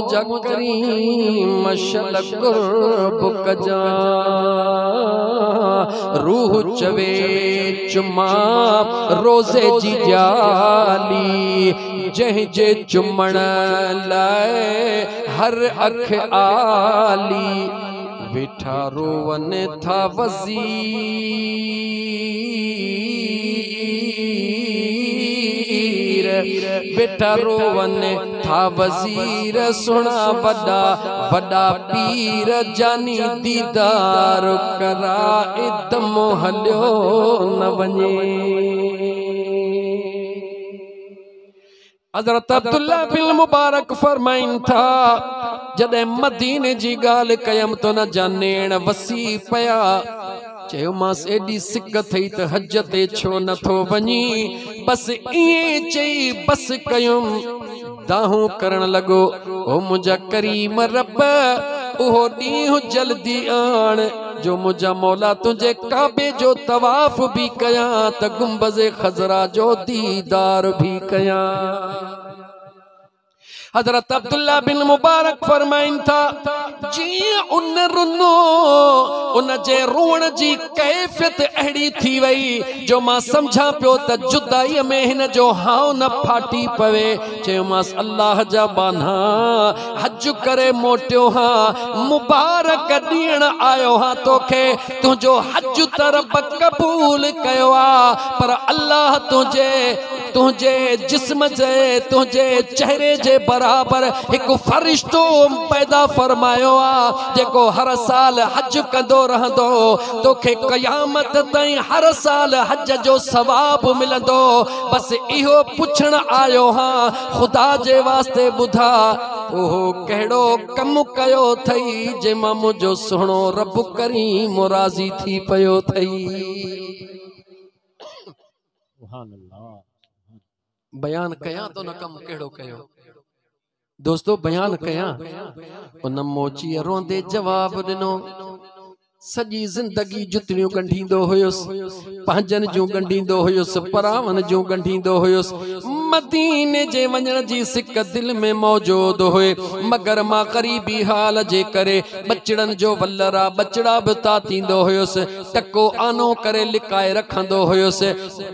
मुझा करीम शल कुर्ब कजा रूह चवे चुमा रोज़े जी जाली जह जे चुमण लाए हर अख आली वेठा रोवन था वज़ीर बेटा रोवन था वज़ीर सुना वड़ा वड़ा पीर जानी दीदार करा इदम हलियो न वने। हज़रत अब्दुल्ला बिन मुबारक फरमाइन था जदे मदीने जी गाल कयम तो न जानेण वसी पया चयो मास एडी सिक थई त हज ते छो न थो वनी बस इए चई बस कयुम दाहू करण लगो ओ मुझा करीम रब ओहो ॾींहुं जल्दी आण जो मुझा मौला तुझे काबे जो तवाफ भी कया त गुंबज़े खजरा जो दीदार भी कया। हज़रत अब्दुल्ला बिन मुबारक फरमाइन था जी उन रुनो उन जे रोण जी कैफियत अड़ी थी वई जो मां समझा पियो त जुदाई में हिन जो हाव न फाटी पवे चयो मास अल्लाह जा बाना हज करे मोटियो हां मुबारक ॾियण आयो हां तोखे तुझो हज तरब कबूल कयो आ पर अल्लाह तुझे जिस्म जे तुझे चेहरे जे बराबर एक फरिश्तो पैदा फरमायो आ जेको हर साल हज कंदो रहंदो तोखे क़यामत ताईं हर साल हज जो सवाब मिलंदो बस इहो पुछण आयो हां खुदा जे वास्ते ॿुधा ओहो कहिड़ो कम कयो थई जे मां मुंहिंजो सुहिणो रब करीम राज़ी थी पियो थई। बयान कया तो न कम केड़ो कयो दोस्तों बयान कया उन मोची रोंदे जवाब दिनो सजी जिंदगी जुतड़ियों गंढींदो हुयुस पंहिंजन जूं गंढींदो हुयुस परावन जूं गंढींदो हुयुस मदीने जे वञण जी सिक दिल में मौजूद हुए मगर मां ग़रीबी हाल जे करे बचड़न जो वल्लरा बचड़ा भी तातींदो हुयुस टको आनो करे लिकाए रखंदो हुयुस।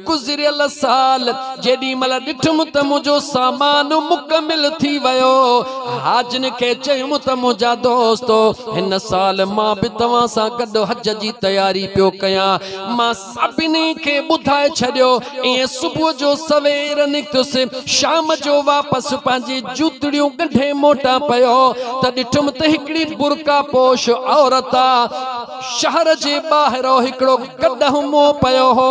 गुज़रियल साल जेडी मल ॾिठुम त मुंहिंजो सामान मुकमिल थी वयो हाजन के चयुम त मुंहिंजा दोस्तो हिन साल मां भी तव्हां सां गॾु हज जी तैयारी पियो कया मां सभिनी खे ॿुधाए छॾियो इएं सुबुह जो सवेर निकतुसि शाम जो वापस पंहिंजी जूतड़ियूं गंढे मोटा पियो त ॾिठुम त हिकिड़ी बुरका पोश औरत शहर जे ॿाहिरो हिकिड़ो गॾह मुंहुं पियो हो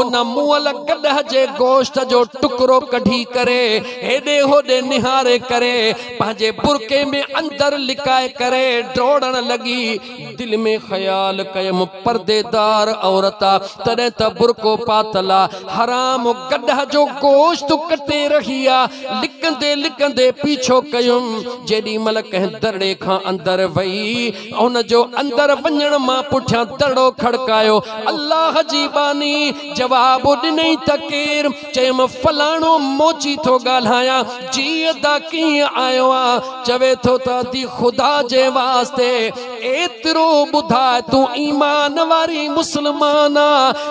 उन मुअल गॾह जे गोश्त जो टुकड़ो कढी करे हेॾे होॾे निहारे करे पंहिंजे बुरके में अंदर लिकाए करे डोड़ण लगी दिल में ख्याल कयम पर्देदार औरता तॾहिं त बुरको पातला हराम गॾह जो गोश्त कटे रही आ लिकंदे लिकंदे पीछो कयुम जेडी मल कंहिं दरड़े खां अंदर वई उन जो अंदर वञण मां पुठियां दड़ो खड़कायो अल्लाह जी बानी जवाब ॾिनई त केर चयम फलाणो मोची थो ॻाल्हायां जी अदा कीअं आयो आ चवे थो त दी खुदा जे वास्ते एतिरो ॿुधाए तू ईमान वारी मुसलमान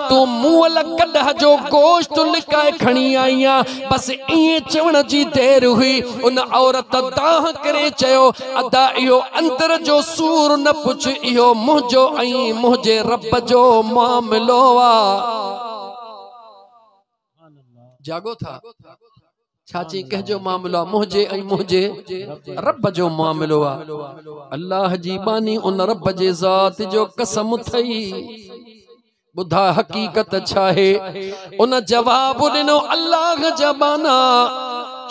तू मुअल गॾह जो गोश्त लिकाए खणी आई आ बस इएं चवण जी देर हुई उन औरत दाह करे चयो अदा इहो अंदर जो सूर न पुछ इहो मुंहिंजो ऐं मुंहिंजे रब जो मामिलो आ। जागो था छाची कहजो मामलो मुझे ऐं मुझे रब जो मामलो आ अल्लाह जी बानी उन रब जे ज़ात जो कसम थई बुधा हकीकत छाहे उन जवाब ॾिनो अल्लाह जबाना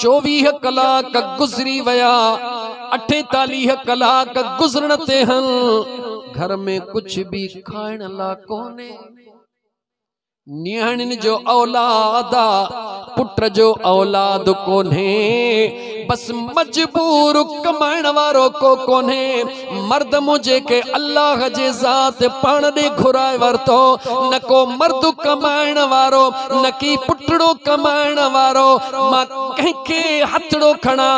24 कलाक गुज़री वया 48 कलाक गुज़रण ते हल घर में कुछ भी खाइण ला कोने नियाणिन जो औलाद पुत्र जो औलाद कोने बस मजबूर कमाइण वारो को कोने मर्द मुझे के अल्लाह जे ज़ात पाण दे घुराए वरतो न को मर्द कमाइण वारो न की पुटड़ो कमाइण वारो मां कंहिंखे हथड़ो खणा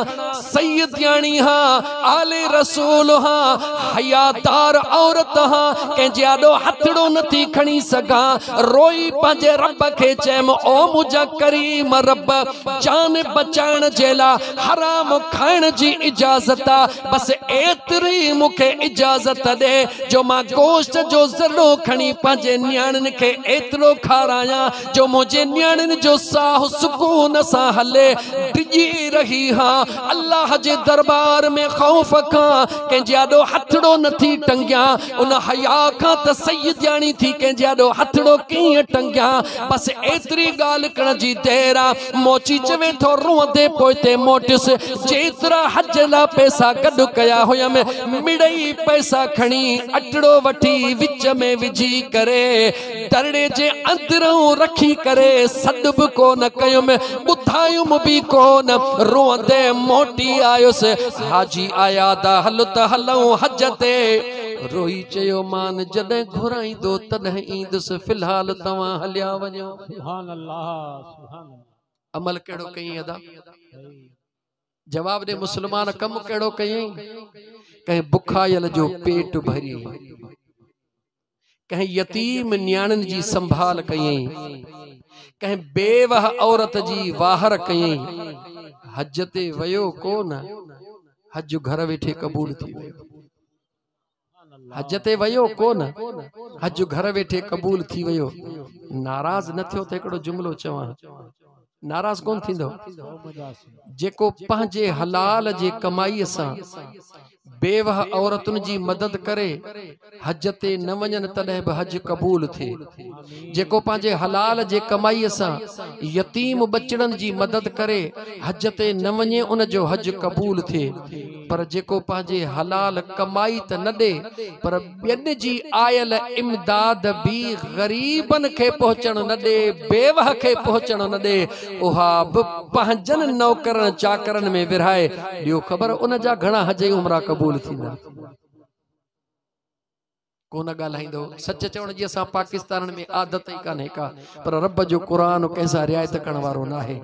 सैयदियाणी हाँ आले रसूल हाँ हयादार औरत हाँ कंहिंजे आॾो हथड़ो नथी खणी सघां रोई पंहिंजे रब खे चयमि ओ मुंहिंजा करीम रब जान बचाइण जे लाइ हराम खाइण जी इजाज़त आहे बस एतिरी मूंखे इजाज़त ॾे जो मां गोश्त जो ज़रो खणी पंहिंजे न्याणियुनि खे एतिरो खारायां जो मुंहिंजे न्याणियुनि जो साह सुकून सां हले डिॼी रही हाँ अल्लाह जे दरबार में ख़ौफ़ खां कंहिंजे आॾो हथड़ो नथी टंगियां उन हया खां त सैयदियाणी थी कंहिंजे आॾो हथड़ो कीअं टंगियां बस एतिरी ॻाल्हि करण जी देर आहे मोची चवे थो रोअंदे पोइते मोटियुसि जेतिरा हज लाइ पैसा गॾु कया हुयमि मिड़ई पैसा खणी अटड़ो वठी विच में विझी करे दरड़े जे अंदरूं रखी करे सॾ बि कोन कयुमि ॿुधायुमि बि कोन रोअंदे मोटी आयुसि हाजी आया दा हल त हलऊं हज ते रोई चयो मान जॾहिं घुराईंदो तॾहिं ईंदुसि फिलहाल तव्हां हलिया वञो सुभान अल्लाह अमल कहिड़ो कई अदा जवाब दे मुसलमान कम कहिड़ो कई कहीं बुखायल जो पेट भरी कहीं यतीम न्याणियुनि जी संभाल कई कहीं बेवह औरत जी वाहर कई हज ते वयो कोन हज घर वेठे कबूल थी वयो हज ते वयो कोन हज घर वेठे कबूल थी वयो नाराज न थियो त हिकिड़ो जुमलो चवां नाराज कोन थींदो जेको पंहिंजे हलाल जे कमाईअ सां बेवह औरतुनि जी मदद करे हज ते न वञनि तॾहिं बि हज कबूल थिए जेको पंहिंजे हलाल जे कमाईअ सां यतीम बचड़नि जी मदद करे हज ते न वञे उन जो हज कबूल थिए पर जेको पंहिंजे हलाल कमाई त न ॾे पर ॿियनि जी आयल इमदाद बि ग़रीबनि खे पहुचण न ॾे बेवह खे पहुचण न ॾे उहा बि पंहिंजनि नौकरनि चाकरनि में विरहाए ॾियो ख़बर उन जा घणा हज उमरा कबूल थींदा कोन ॻाल्हाईंदो सच चवण जी असां पाकिस्तान में आदत ई कान्हे का पर रब जो क़ुरान कंहिंसां रिआयत करण वारो न आहे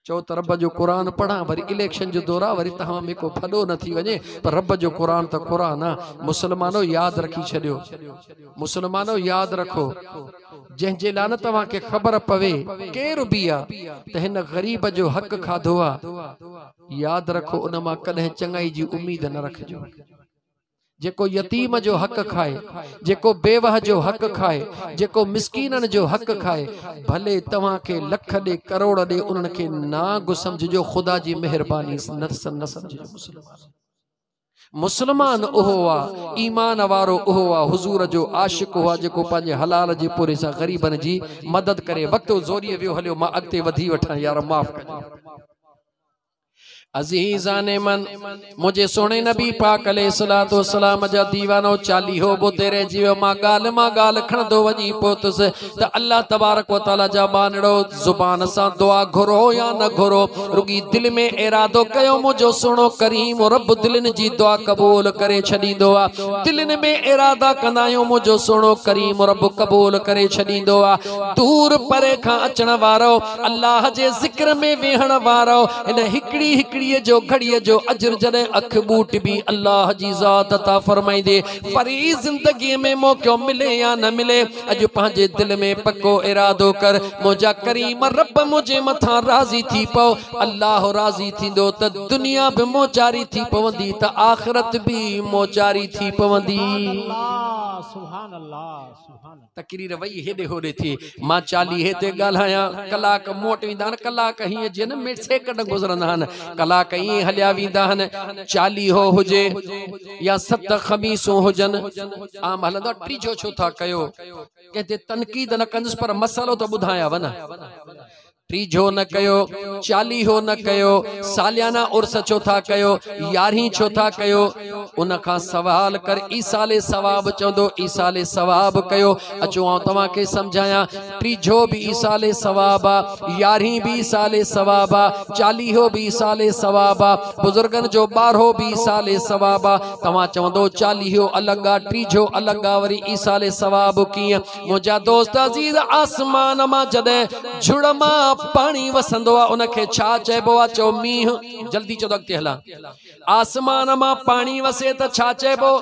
चओ त रब जो क़ुरान पढ़ा वरी इलेक्शन जो दौरा वरी तव्हां में को फॾो न थी वञे पर रब जो क़ुरान त क़ुरान आहे मुसलमानो यादि रखी छॾियो मुसलमानो यादि रखो जंहिंजे लाइ न तव्हांखे ख़बर पवे केरु बि आहे त हिन ग़रीब जो हक़ खाधो आहे यादि रखो उन मां कॾहिं चङाई जी उम्मीद न रखिजो जेको यतीम जो हक़ खाए जेको बेवह जो हक़ खाए जेको मिसकीननि जो हक़ खाए भले तव्हांखे लख ॾे करोड़ ॾे उन्हनि खे नागु सम्झिजो ख़ुदा जी महिरबानी न सम्झिजो मुसलमान उहो आहे ईमान वारो उहो आहे हुज़ूर जो आशिक़ हुआ जेको पंहिंजे हलाल जे पूरे सां ग़रीबनि जी मदद करे वक़्तु ज़ोरीअ वियो हलियो मां अॻिते वधी वठां यार माफ़ कजो अज़ीज़ाने मन मुझे सोने नबी पाक अलैहिस्सलातु वस्सलाम जा दीवानो चालीहो ॿुधे रहिजी वियो मां ॻाल्हि खणंदो वञी पहुतुसि त अल्लाह तबारक व तआला जा बानड़ो ज़ुबान सां दुआ घुरो या न घुरो रुगी दिल में इरादो कयो मुंहिंजो सुहिणो करीम रब दिलनि जी दुआ क़बूल करे छॾींदो आहे दिलनि में इरादा कंदा आहियूं मुंहिंजो सुहिणो करीम रब क़बूल करे छॾींदो आहे दूर परे खां अचण वारो अल्लाह जे ज़िक्र में वेहण वारो हिन हिकिड़ी जो घड़ीअ जो अजर जॾहिं अख बूट भी अल्लाह जी ज़ात अता फरमाईंदे परी ज़िंदगी में मौक़ो मिले या न मिले अॼु पंहिंजे दिल में पक्को इरादो कर मुंहिंजा करीम रब मुंहिंजे मथां राज़ी थी पओ अल्लाह राज़ी थींदो त दुनिया भी मोचारी थी पवंदी त आख़िरत भी मोचारी थी पवंदी सुभान अल्लाह तकरीर वई हेॾे होॾे थी मां चालीहे ते ॻाल्हायां कलाक मोट वेंदा आहिनि कलाक हीअं जीअं न सेकंड गुज़रंदा आहिनि कलाक ईअं हलिया वेंदा आहिनि चालीहो हुजे या 7 ख़मीसूं हुजनि आम हलंदो टीजो छो था कयो कंहिं तनक़ीद न कंदुसि पर मसालो त ॿुधायां वञा टीजो न कयो चालीहो न कयो सालियाना उर्स छो था कयो यारहीं छो था कयो उन खां सवाल कर। ईसाले सवाब चवंदो ईसाले सवाब कयो। अचो आउं तव्हांखे सम्झायां। टीजो भी ईसाले सवाब आ, 11 भी ईसाले सवाब आ, 40 भी ईसाले सवाब आ, बुजुर्गन जो 12 भी ईसाले सवाब आ। तव्हां चवंदो 40 अलग आ, टीजो अलग आ, वरी ईसाले सवाब कीअं? मुंहिंजा दोस्त अज़ीज, आसमान मां जॾहिं झुड़ मां पानी वसंदो आ उनखे छा चइबो आ? चओ मींहुं। जल्दी चओ अॻिते हलां। आसमान मां पानी वसे त छा चइबो?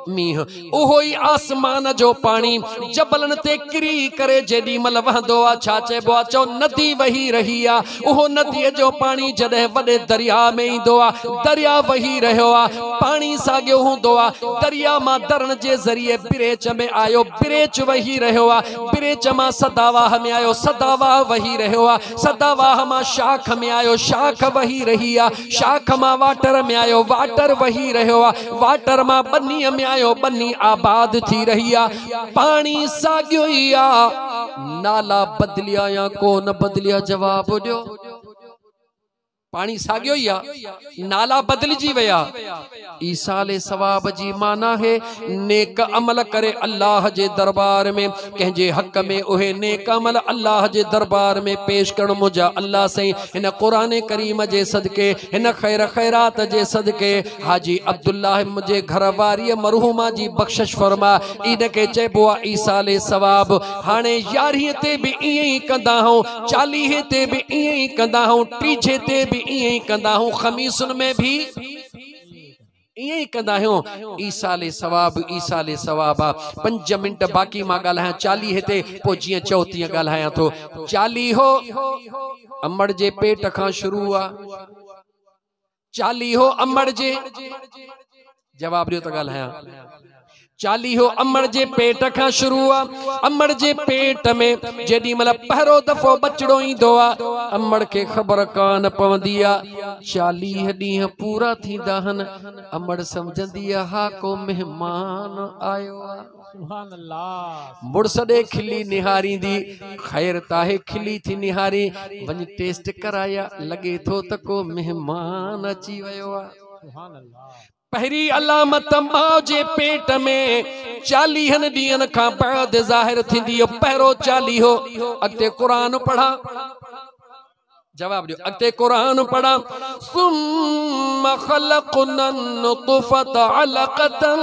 मींहुं। उहो ई आसमान जो पानी जबलन ते किरी करे जेॾी महिल वहंदो आ छा चइबो आ? चओ नदी वही रही आ। उहो नदीअ जो पानी जॾहिं वॾे दरिया में ईंदो आ, दरिया वही रहियो आ, पानी साॻियो हूंदो आ। दरिया मां दरण जे ज़रिए बिरेच में आयो, बिरेच वही रहियो आ। बिरेच मां सदावाह में आयो, सदावाह वही रहियो आ। सदावाह मां शाख में आयो, शाख वही रही आ। शाख मां वाटर में आयो, वाटर वही रहियो आ। वाटर मां बनीअ में आयो, बनी आबाद थी रही आ। पानी साॻियो ई आ। नाला बदलिया या कोन बदलिया? जवाब ॾियो। पानी साॻियो ई आ, नाला बदलजी विया। ईसाले सवाब जी माना है नेक अमल करे अल्लाह जे दरबार में, कंहिंजे हक में उहे नेक अमल अल्लाह जे दरबार में पेश करणु। मुंहिंजा अल्लाह साईं हिन क़ुरान करीम जे सदके, हिन खैर खैरात जे सदके हाजी अब्दुल्लाह मुंहिंजे घर वारीअ मरहूमा जी बख़्शिश फरमा। इन के चइबो आहे ईसाले सवाब। हाणे 11 ते भी ईअं ई कंदा हूं, 40 ते भी ईअं ई कंदा हूं, 30 ते भी ईअं ई कंदा हूं, ख़मीसुन में भी ईअं ई कंदा आहियूं। ईसाले सवाब, ईसाले सवाब आ। 5 मिंट बाक़ी मां ॻाल्हायां 40 ते, पोइ जीअं चओ तीअं ॻाल्हायां थो। 40 अमड़ जे पेट खां शुरू आ। 40 अमड़ जे, जवाब ॾियो त ॻाल्हायां। 40 अमड़ जे पेट खां शुरू आ। अमड़ जे पेट में जेॾी महिल पहिरों दफ़ो बचड़ो ईंदो आ, अमड़ खे ख़बर कान पवंदी आ। 40 ॾींहं पूरा थींदा आहिनि, अमड़ सम्झंदी आ हा को मेहमान आयो आ। सुभान अल्लाह। मुड़स ॾे खिली निहारींदी, ख़ैर ताहे खिली थी निहारी, वञी टेस्ट कराया, लॻे थो त को मेहमान अची वियो आ। सुभान अल्लाह। पहरी अलामत मां जे पेट में 40 ॾींहंनि खां बाद ज़ाहिर थींदी। पहिरों 40 अॻिते क़ुरान पढ़ा, जवाब ॾियो। अॻिते क़ुरान पढ़ा। सुम्मा ख़लक़नन नुतफ़त अलक़तन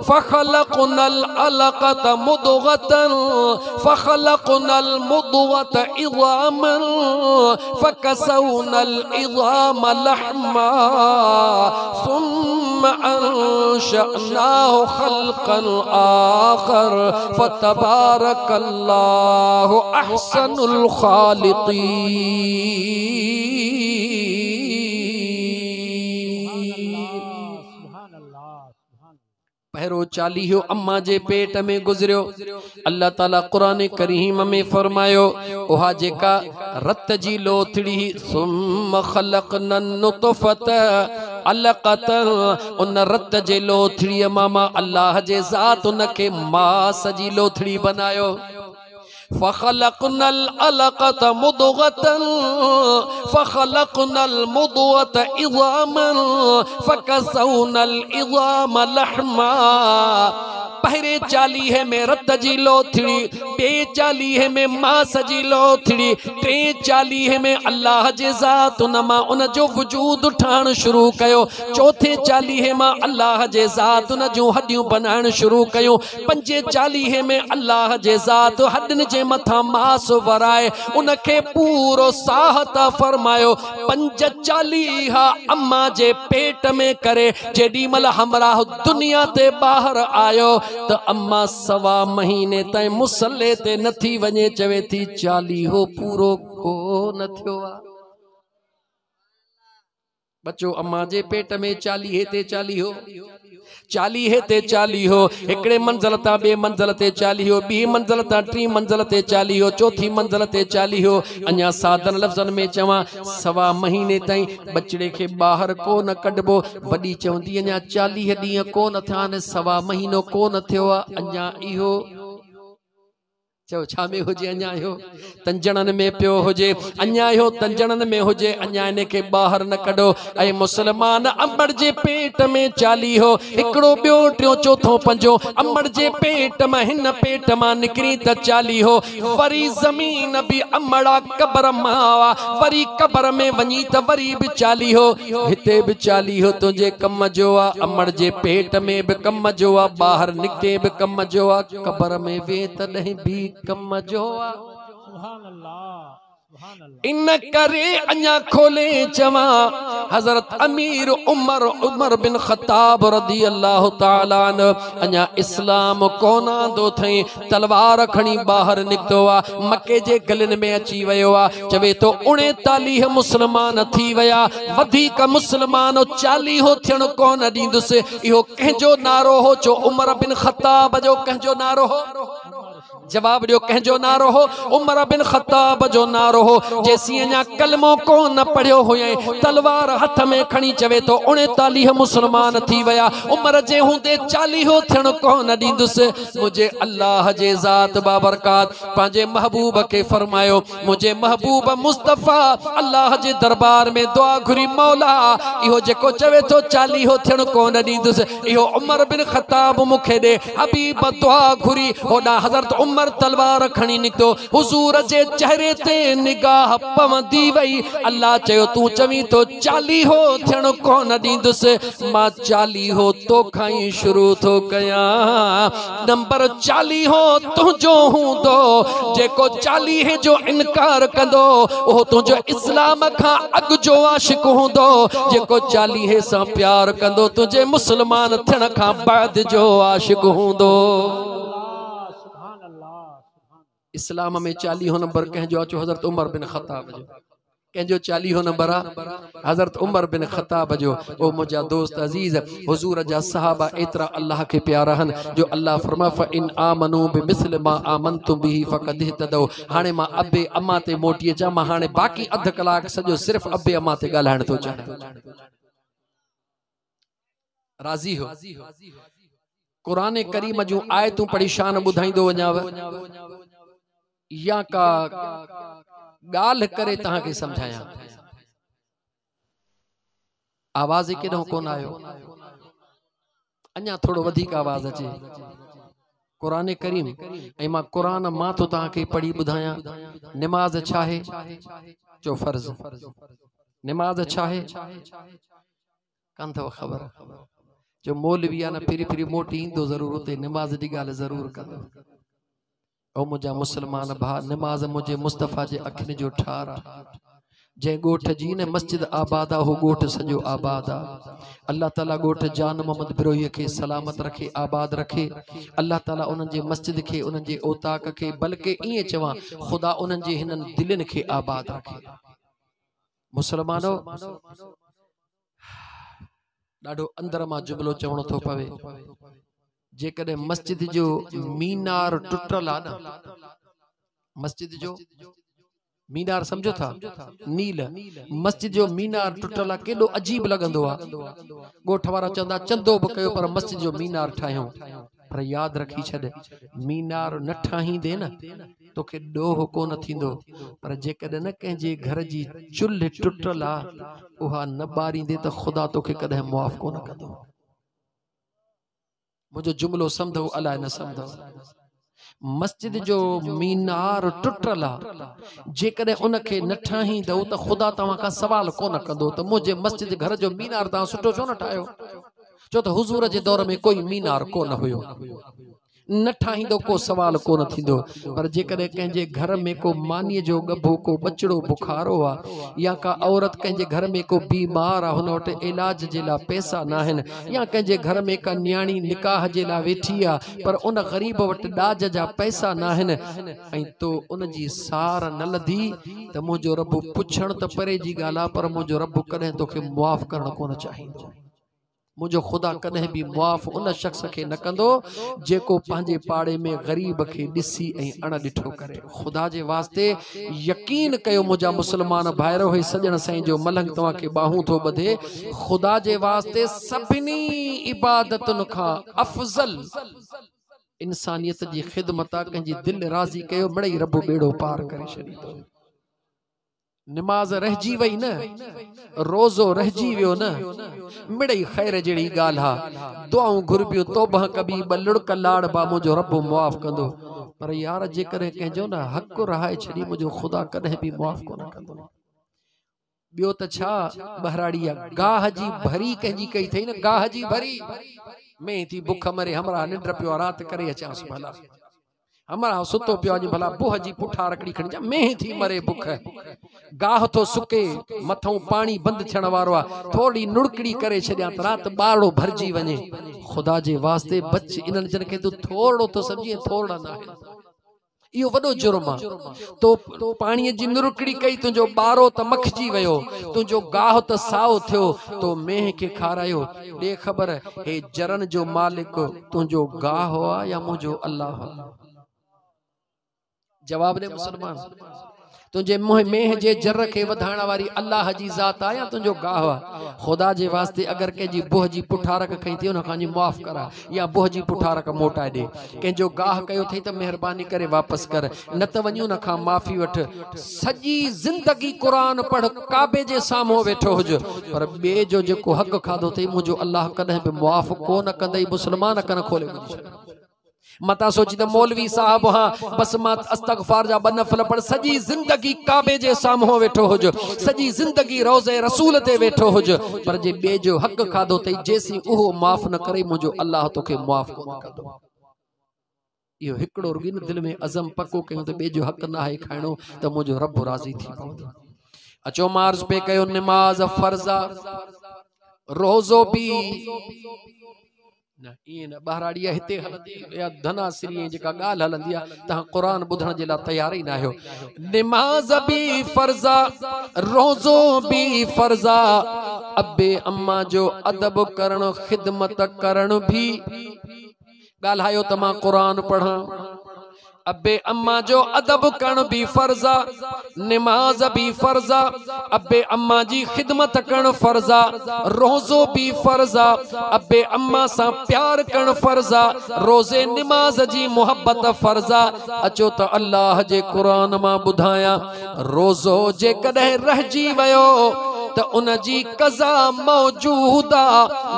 फ़ख़लक़नल अलक़त मुदग़तन फ़ख़लक़नल मुदग़त इज़ामन फ़कसौनल इज़ाम लहमा सुम्मा अंशअनाहु ख़ल्क़न आख़र फ़तबारकल्लाहु अहसनुल ख़ालिक़ीन। पहिरों 40 अम्मा जे पेट में गुज़रियो। अल्लाह ताला क़ुरान करीम में फरमायो उहा जेका रत जी लोथड़ी, सुम्मा ख़लक़नन नुतफ़त अलक़तन, उन रत जे लोथड़ीअ मां अल्लाह जे ज़ात उनखे मास जी लोथड़ी बनायो। फ़ख़लक़नल अलक़त मुदग़तन फ़ख़लक़नल मुदग़त इज़ामन फ़कसौनल इज़ाम लहमा। पहिरे 40 में रत जी लोथड़ी, ॿिए 40 में मास जी लोथड़ी, टे 40 में अल्लाह जे ज़ात उन मां उन जो वजूद ठाहिण शुरू कयो। चौथे 40 मां अल्लाह जे ज़ात उन जूं हड्डियूं बनाइण शुरू कयूं। पंजे 40 में अल्लाह जे ज़ात हड्डियुनि जे मथां मास वराए उनखे पूरो साहता फरमायो। 45 अम्मा जे पेट में करे जेॾी महिल हमराह दुनिया ते ॿाहिरि आयो त अम्मा 1.25 महीने ताईं मुसले ते नथी वञे, चवे थी 40 पूरो को न थियो आ। बच्चो अम्मा जे पेट में 40 ते 40 40 ते 40, हिकड़े मंज़िल तां ॿिए मंज़िल ते 40, ॿी मंज़िल तां टी मंज़िल ते 40, चौथी मंज़िल ते 40। अञा सादन लफ़्ज़नि में चवां 1.25 महीने ताईं बचड़े खे ॿाहिरि कोन कढबो। वॾी चवंदी अञा 40 ॾींहं कोन थिया आहिनि, 1.25 महीनो कोन थियो आहे, अञा इहो चो छा में हुजे अञा हो तंजणन में पियो हुजे अञा हो तंजणन में हुजे अञा इन के बाहर न कढो ऐ मुसलमान अमर जे पेट में चाली हो एकड़ो बियो टियो चौथो पंजो अमर जे पेट में हिन पेट में निकरी त चाली हो वरी जमीन भी अमड़ा कब्र मावा वरी कब्र में वनी त वरी भी चाली हो हिते भी चाली हो तुझे कम जो आ अमर जे पेट में भी कम जो आ बाहर निकते भी कम जो आ कब्र में वे त नहीं भी कम जो आ सुभान अल्लाह इन करे अञा खोले चवा हजरत अमीर उमर बिन खत्ताब रदी अल्लाह ताला न अञा इस्लाम कोना दो थई तलवार खणी बाहर निकतो आ मक्के जे गलन में अची वयो आ चवे तो 39 मुसलमान थी वया वधी का मुसलमान 40 हो थियण कोन दींदुस इहो कहजो नारो हो जो उमर बिन खत्ताब जो कहजो नारो हो जवाब दियो कहजो नारो हो उमर बिन खत्ताब जो नारो हो जैसी अञा कलमो को न पढ़ियो हुए तलवार हथ में खणी चवे तो 39 मुसलमान थी वया उमर जे हुंदे 40 हो थियण कोन दींदुस मुझे अल्लाह जे जात बाबरकात पांजे महबूब के फरमायो मुझे महबूब मुस्तफा अल्लाह जे दरबार में दुआ घुरी मौला इहो जेको चवे तो 40 हो थियण कोन दींदुस इहो उमर बिन खत्ताब मुखे दे हबीब दुआ घुरी होडा हजरत उमर तलवार खणी निकतो हुजूर जे चेहरे ते निगाह पवंदी वई अल्लाह चयो तू चवी तो 40 हो थियण कोन दींदुस मां 40 हो तो खाई शुरू थो कया नंबर 40 हो तुझो हूंदो जेको 40 जो इनकार कंदो ओ तुझो इस्लाम खां अग जो आशिक हूंदो जेको 40 सां प्यार कंदो तुझे मुसलमान थियण खां बाद जो आशिक हूंदो इस्लाम में 40 नंबर कहजो अचो हजरत उमर बिन खत्ताब जो कहजो 40 नंबर हजरत उमर बिन खत्ताब जो ओ मुझा दोस्त अजीज हुजूर जा सहाबा इतरा अल्लाह के प्यारा हन जो अल्लाह फरमा फ इन आमनू बिमिस्ल मा आमनतुम बिही फकद इhtदौ हाने मां अबे अम्मा ते मोटी जा मां हाने बाकी अध कलाक सजो सिर्फ अबे अम्मा ते गालहण तो चाहे राजी हो कुरान करीम जो आयतूं पढ़ी शान बुधाइंदो वञाव या का गाल करे तहां के समझाया आवाज केडो कोन आयो अञा थोड़ो वधिक आवाज अचे कुरान करीम ऐ मां कुरान मां तो तहां के पढ़ी बुधाया नमाज छा है जो फर्ज नमाज छा है कंदो खबर जो मौलवी आ न फिरी फिरी मोटी इंदो जरूर ते नमाज दी गाल जरूर कंदो ओ मुझा मुसलमान भा नमाज मुझे मुस्तफा जे अखिन जो ठारा जे गोठ जी ने मस्जिद आबादा हो गोठ सजो आबादा अल्लाह ताला गोठ जान मोहम्मद बिरोही के सलामत रखे आबाद रखे अल्लाह ताला उन जे मस्जिद के उन जे ओताक के बल्कि इए चवा खुदा उन जे हिनन दिलन के आबाद रखे मुसलमानो डाडो अंदर मा जुमलो चवणो थो पवे जेकॾहिं मस्जिद जो मीनार टुटल आ न मस्जिद जो मीनार समझो था नील मस्जिद जो मीनार टुटल आ केडो अजीब लगंदो आ गोठ वारा चंदा चंदो ब कयो पर मस्जिद जो मीनार ठायो पर याद रखी छॾ मीनार न ठाहींदे न तोखे डोह कोन थींदो पर जेकॾहिं न कंहिंजे घर जी चुल्ह टुटल आ उहा न ॿारींदे त ख़ुदा तोखे कॾहिं मुआफ़ कोन कंदो मुझो जुमलो समझो अलाए न समझो मस्जिद जो मीनार टुटल आ जेकॾहिं उनखे न ठाहींदो त ख़ुदा तव्हां खां सवाल कोन कंदो त मुंहिंजे मस्जिद घर जो मीनार तव्हां सुठो छो न ठाहियो छो त हुजूर जे दौर में कोई मीनार कोन हुयो न ठाहींदो को सवाल कोन थींदो पर जेकॾहिं कंहिंजे घर में को मानीअ जो गभो को बचड़ो बुखारो आ या का औरत कंहिंजे घर में को बीमार आ हुन वटि इलाज जे लाइ पैसा न आहिनि या कंहिंजे घर में का न्याणी निकाह जे लाइ वेठी आ पर उन ग़रीब वटि ॾाज जा पैसा न आहिनि ऐं तो उन जी सार न लधी त मुंहिंजो रब पुछण त परे जी ॻाल्हि आहे पर मुंहिंजो रब कॾहिं तोखे मुआफ़ करणु कोन चाहींदो मुझो खुदा कदे भी मुआफ़ उन शख्स के न कंदो जेको पंहिंजे पाड़े में गरीब के दिसी ऐं अण ॾिठो करे खुदा जे वास्ते यकीन कयो मुझा मुसलमान भाइरो है सजन साईं जो मलंग तव्हां के बाहूं थो बधे खुदा जे वास्ते सभिनी इबादतुन खां अफजल इंसानियत जी खिदमत कंहिंजी दिल राज़ी कयो मिड़ई रब बेड़ो पार करे छॾींदो। नमाज रहजी वई न, रोज़ो रहजी वियो न, मिड़ई खैर जहिड़ी ॻाल्हि हा। दुआऊं घुरबियूं तौबह कबी ॿ लुड़क लाड़ बा मुंहिंजो रब मुआफ़ कंदो। पर यार जेकॾहिं कंहिंजो न हक़ रहाए छॾी मुंहिंजो ख़ुदा कॾहिं बि मुआफ़ कोन कंदो। ॿियो त छा बहराड़ी आहे, गाह जी भरी कंहिंजी कई अथई न, गाह जी भरी में थी बुख मरे हमरा निंड पियो रात करे अचांसि भला, हमारा सुतो पियो अॼु भला बुह जी पुठा रखड़ी खणी जा में थी मरे बुख। गाह तो सुके मथों पानी बंद थियण वारो आहे, थोड़ी नुड़कड़ी करे छॾियां त रात ॿारड़ो भरजी वञे। ख़ुदा जे वास्ते बच इन्हनि जन खे तूं थोड़ो तो समझी, थोड़ा ना है, इहो वॾो जुर्म आहे। तो पाणीअ जी नुड़कड़ी कई, तुंहिंजो ॿारो त मखजी वियो, तुंहिंजो गाह त साओ थियो, तो मेंह खे खारायो। ॾे ख़बर हे जरन जो मालिक तुंहिंजो गाह आहे या मुंहिंजो अल्लाह? जवाब दे मुसलमान, तुझे मेह जे जर के वधाइण वारी अल्लाह जी ज़ात आ या तुझो गाह आ? खुदा जे वास्ते अगर कंहिंजी बुह जी पुठारक खई थी उन खां माफ़ करा या बुह जी पुठारक मोटाए दे। कंहिंजो गाह कयो थई त मेहरबानी करे वापस कर, न त वञी उन खां माफ़ी वठ। सॼी ज़िंदगी कुरान पढ़, काबे जे साम्हूं वेठो हुज, पर ॿिए जो जेको हक़ खाधो थई मुंहिंजो अल्लाह कॾहिं बि मुआफ़ कोन कंदई। मुसलमान कन खोले मता सोची त मौलवी साहब हाँ बस मां अस्तगफार जा बनफल पढ़, सजी जिंदगी काबे जे साम्हूं वेठो हुज, सजी जिंदगी रोज़े रसूल ते वेठो हुज, पर जे ॿिए जो हक़ खाधो तई जेसी उहो माफ़ न करे मुंहिंजो अल्लाह तोखे माफ़ कोन कंदो। इहो हिकिड़ो रुॻी न दिल में अज़म पको कयूं त ॿिए जो हक़ न आहे खाइणो त मुंहिंजो रब राज़ी थी पवंदो। अचो मार्ज पे कयो, नमाज फर्ज़ा, रोज़ो भी न ईअं न बहराड़ी हिते हलंदी या धनासिरी जेका ॻाल्हि हलंदी आहे तव्हां क़ुरान ॿुधण जे लाइ तयार ई न आहियो। नमाज़ भी फर्ज़ा, रोज़ो भी फर्ज़ा, अबे अम्मा जो अदब करण, खिदमत करण भी। ॻाल्हायो त मां क़ुरान पढ़ां, अबे अम्मा जो अदब करण भी फर्ज़ा, नमाज भी फर्ज़ा, अबे अम्मा जी खिदमत करण फर्ज़ा, रोज़ो भी फर्ज़ा, अबे अम्मा सा प्यार करण फर्ज़ा, रोज़े नमाज जी मोहब्बत फर्ज़ा। अचो त अल्लाह जे कुरान मां ॿुधायां, रोज़ो जे कॾहिं रहजी वियो त उन जी कज़ा मौजूदा,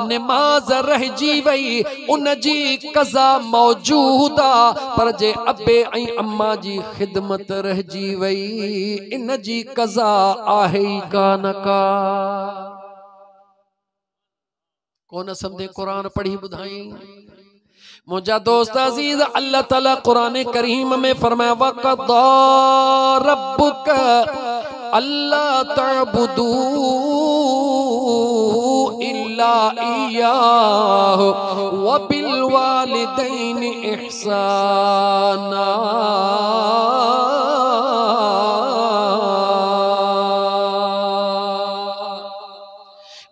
नमाज रहजी वई उन जी कज़ा मौजूदा, पर जे अबे ऐं अम्मा जी खिदमत रहजी वई इन जी कज़ा आहे ई कान का। कौन समझे कुरान पढ़ी ॿुधाई मुझा दोस्त अजीज। अल्लाह ताला कुरान करीम में फरमाया, वक़दा रब्बुक अल्ला तअबुदू इल्ला इय्याहु व बिल वालिदैनि इहसाना।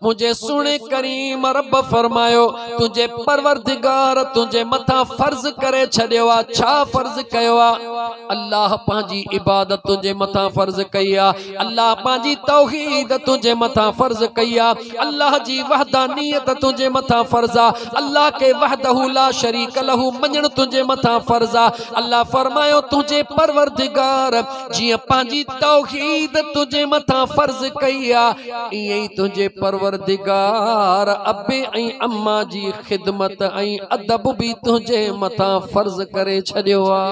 मुझे सुने करीम रब फरमायो, तुझे परवरदिगार तुझे मथा फर्ज करे छड़ियो आ। छा फर्ज कयो आ? अल्लाह पांजी इबादत तुझे मथा फर्ज कई आ, अल्लाह पांजी तौहीद तुझे मथा फर्ज कई आ, अल्लाह जी वहदानियत तुझे मथा फर्ज आ, अल्लाह के वहदहु ला शरीक लहू मञण तुझे मथा फर्ज आ। अल्लाह फरमायो तुझे परवरदिगार जियां पांजी तौहीद तुझे मथा फर्ज कई आ, इएं ई तुझे परवरदिगार अबे ऐं अम्मा जी खिदमत ऐं अदब भी तुझे मथा फर्ज करे छड़ियो आ।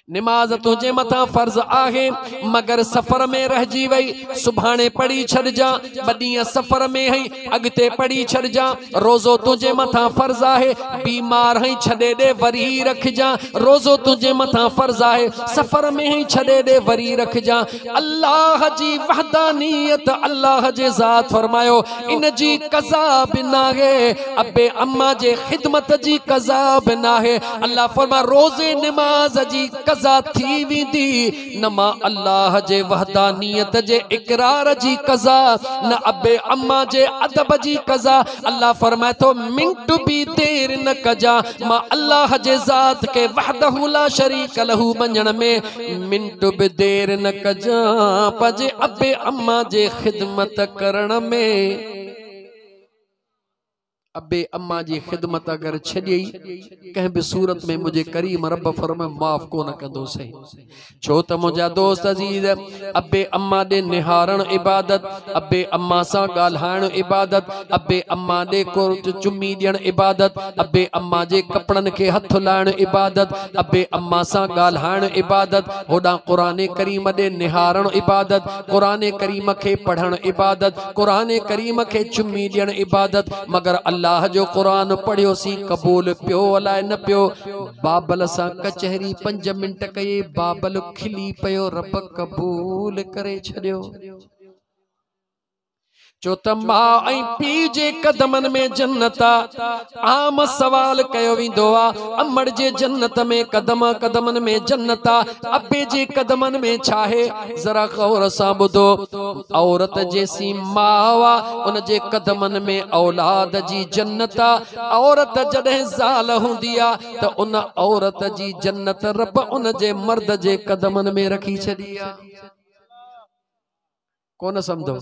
नमाज तुझे मथा फर्ज आहे, मगर सफर में रहजी वई सुभाणे पढ़ी छड़जा, बॾीअ सफर में हई अगते पढ़ी छड़जा। रोज़ो तुझे मथा फर्ज आहे, बीमार हई छड़े दे वरी रखजा, रोज़ो तुझे मथा फर्ज आहे, सफर में हई छड़े दे वरी रखजा। अल्लाह जी वहदानियत अल्लाह जे ज़ात फरमायो इन जी कज़ा बिना है, अबे अम्मा जे खिदमत जी कज़ा बिना है। अल्लाह फरमा रोज़े नमाज जी कज़ा थी विंदी, न मां अल्लाह जे वहदानियत जे इकरार जी कज़ा, न अबे अम्मा जे अदब जी कज़ा। अल्लाह फरमाए तो मिंट भी देर न कजा, मां अल्लाह जे ज़ात के वहदहु ला शरीक लहू मञण में मिंट भी देर न कजा, पजे अबे अम्मा जे खिदमत करण में। अबे अम्मा जी खिदमत अगर छॾई कंहिं भी सूरत में मुझे करीम रब फरमाए माफ़ को न कंदो सही। छो त मुझा दोस्त अजीज अबे अम्मा दे निहारण इबादत, अबे अम्मा सा ॻाल्हाइण इबादत, अबे अम्मा दे को चुम्मी ॾियण इबादत, अबे अम्मा जे कपड़न के हथ लाइण इबादत, अबे अम्मा सा ॻाल्हाइण इबादत, होॾां क़ुरान करीम दे निहारण इबादत, क़ुरान करीम के पढ़ण इबादत, क़ुरान करीम के चुम्मी ॾियण इबादत। मगर अल्लाह जो कुरान पढ़ियो सी कबूल पियो अलाए न पियो। बाबल सा कचहरी 5 मिनट कये, बाबल खिली पयो, रब कबूल करे छॾियो। जो त मां ऐं पीउ जे कदमन में जन्नत आम सवाल कयो वेंदो आहे। अमड़ जे जन्नत में कदमन में जन्नत, अबे जे कदमन में छाहे जरा गौर सां ॿुधो। औरत जेसी मावा उन जे कदमन में औलाद जी जन्नत। औरत जॾहिं ज़ाल हूंदी आहे त उन औरत जी जन्नत रब उन जे मर्द जे कदमन में रखी छॾी आहे। कोन समझो।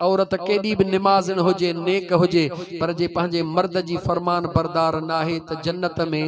औरत केडी भी निमाज़न हुजे, नेक हुजे, पर जे पंहिंजे मर्द जी फरमान बरदार नाहे त जन्नत में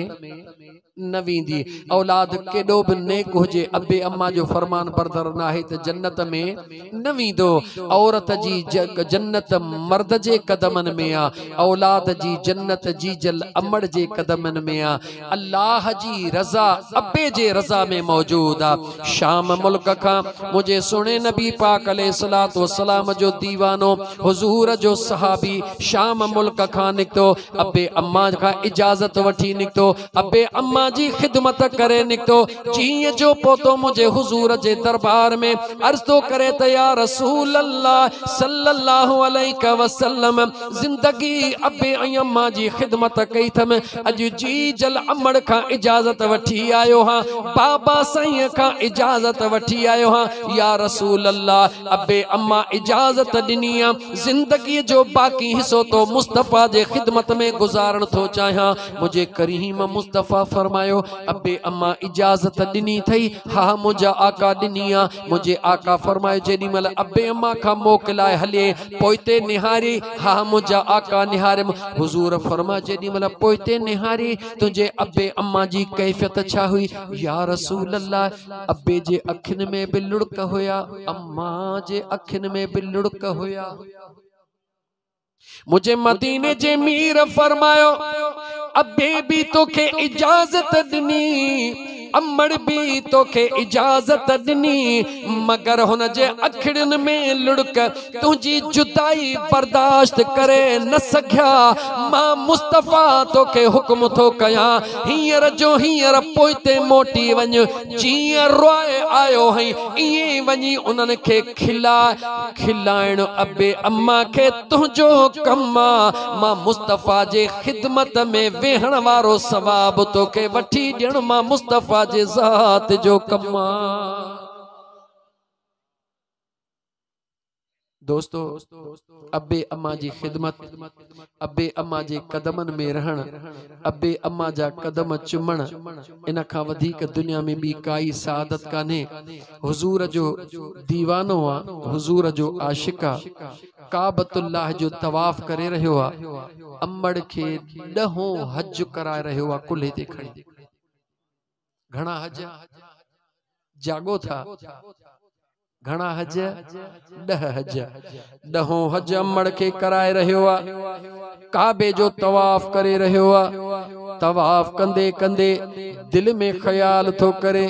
न वेंदी। औलाद केडो भी नेक हुजे, अबे अम्मा जो फरमान बरदार नाहे त जन्नत में न वेंदो। औरत जी जन्नत मर्द जे कदमन में आ, औलाद जी जन्नत जी जल अमड़ जे कदमन में आ। अल्लाह जी रज़ा अबे जे रज़ा में मौजूद आ। शाम मुल्क का मुझे सुने नबी पाक अलैहिस्सलातु वस्सलाम जो दीवानो हुजूर जो सहाबी शाम मुल्क का निकतो, अबे अम्मा का इजाजत वठी निकतो, अबे अम्मा जी खिदमत करे निकतो। जीअं जो पोतो मुझे हुजूर जे दरबार में अर्ज तो करे त या रसूल अल्लाह सल्लल्लाहु अलैहि वसल्लम जिंदगी अबे ऐं अम्मा जी खिदमत कई थम। अज जी जल अमड़ का इजाजत वठी आयो हां, बाबा साईं का इजाजत वठी आयो हां। या रसूल अल्लाह अबे अम्मा इजाजत दिनी आ, जिंदगी जो बाकी हिस्सो तो मुस्तफा जे खिदमत में गुजारण थो चाहियां। मुझे करीम मुस्तफा फरमायो अबे अम्मा इजाजत दिनी थई। हा मुझा आका दिनी आ। मुझे आका फरमायो जेडी मल अबे अम्मा का मोकलाए हले पोइते निहारी। हा मुझा आका निहारे। हुजूर फरमा जेडी मल पोइते निहारी तुझे अबे अम्मा जी कैफियत छा हुई? या रसूल अल्लाह अबे जे अखिन में भी लुड़क होया, अम्मा जे अखिन में भी लुड़क होया। मुझे मदीने जे मीर फरमायो अबे भी तोखे इजाजत दिनी, अमड़ भी तोखे इजाजत दिनी, मगर हुन जे अखिड़न में लुड़क तुझी जुदाई बर्दाश्त करे न सघिया। मां मुस्तफा तोखे हुक्म थो कया हींअर जो हींअर पोइते मोटी वञ। जीअं रोए आयो हई इएं वञी उन्हनि खे खिलाइण अबे अम्मा खे तुंहिंजो कम्मा। मां मुस्तफा जे खिदमत में वेहण वारो सवाब तोखे वठी ॾियण मां मुस्तफा जे ज़ात जो कम्मा। दोस्तों अबे अम्मा जी खिदमत, अबे अम्मा जे कदमन में रहण, अबे अम्मा जा कदम चुमण, इन खां वधीक दुनिया में भी काई सादत काने। हुजूर जो दीवानो आ, हुजूर जो आशिका काबतुल्लाह जो तवाफ करे रहियो आ, अम्मड़ खे 10 हज कराए रहियो आ कुल्हे ते खड़ी। घणा हज जागो था? घणा हज? 10 हज। 10 हज अमड़ के कराए रहियो आ, काबे जो तवाफ करे रहियो आ। तवाफ कंदे कंदे दिल में ख्याल थो करे,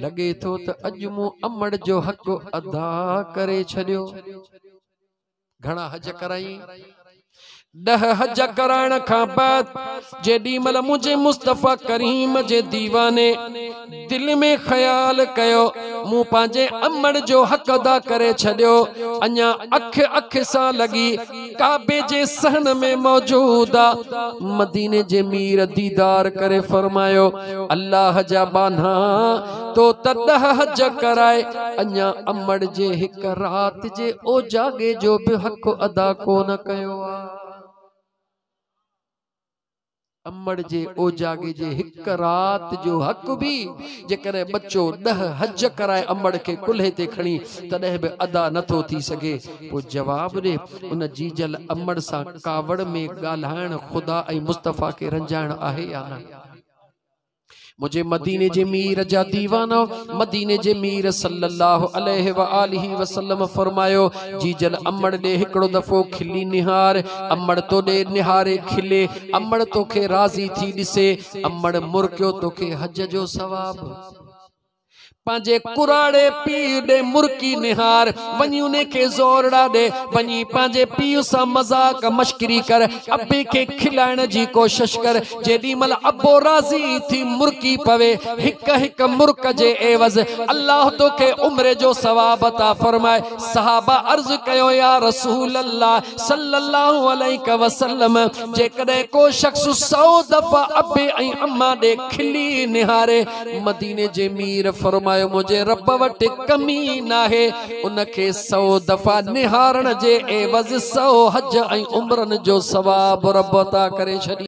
लगे थो त अज मूं अमड़ जो हक अदा करे छॾियो। घणा हज कराई? 10 हज कराइण खां बाद जेडी मल मुझे मुस्तफा करीम जे दीवाने दिल में ख्याल कयो मूं पांजे अमड़ जो हक अदा करे छॾियो। अञा अख सां लगी काबे जे सहन में मौजूद आ। मदीने जे मीर दीदार करे फरमायो अल्लाह जा बाना तो 10 हज कराए, अञा अमड़ जे हिक रात जे ओ जागे जो भी हक अदा कोन कयो आ। अमड़ जे ओजागे जे हिक रात जो हक भी जेकर बच्चो 10 हज कराए अमड़ के कुल्हे ते खणी तॾहिं बि अदा नथो थी सके पो जवाब दे उन जीजल अमड़ सां कावड़ में ॻाल्हाइण खुदा ऐं मुस्तफ़ा के रंजाइण आहे या न। मुझे मदीने जे मीर जा दीवाना मदीने जे मीर सल्लल्लाहु अलैहि व आलिहि वसल्लम फरमायो जीजल अमड़ दे हिकड़ो दफो खिली निहार अमड़ तो दे निहारे खिले अमड़ तोखे राज़ी थी दिसे अमड़ मुरकियो तोखे हज जो सवाब पांजे कुराड़े पीउ दे मुर्की निहार वनी उन्हें के जोरड़ा दे वनी पांजे पीउ सा मजाक मश्करी कर अब्बे के खिलाइण जी कोशिश कर जेडी मल अब्बो राजी थी मुर्की पवे हिक हिक मुर्क जे एवज अल्लाह तो के उम्र जो सवाब अता फरमाए। सहाबा अर्ज कयो या रसूल अल्लाह सल्लल्लाहु अलैहि वसल्लम जे कदे को शख्स 100 दफा अब्बे ऐं अम्मा दे खिली निहारे मदीने जे मीर फरमाए मुझे रब वट कमी नाहे उनके 100 दफा निहारण जे एवज 100 हज ऐं उम्रन जो सवाब रब अता करे छॾी।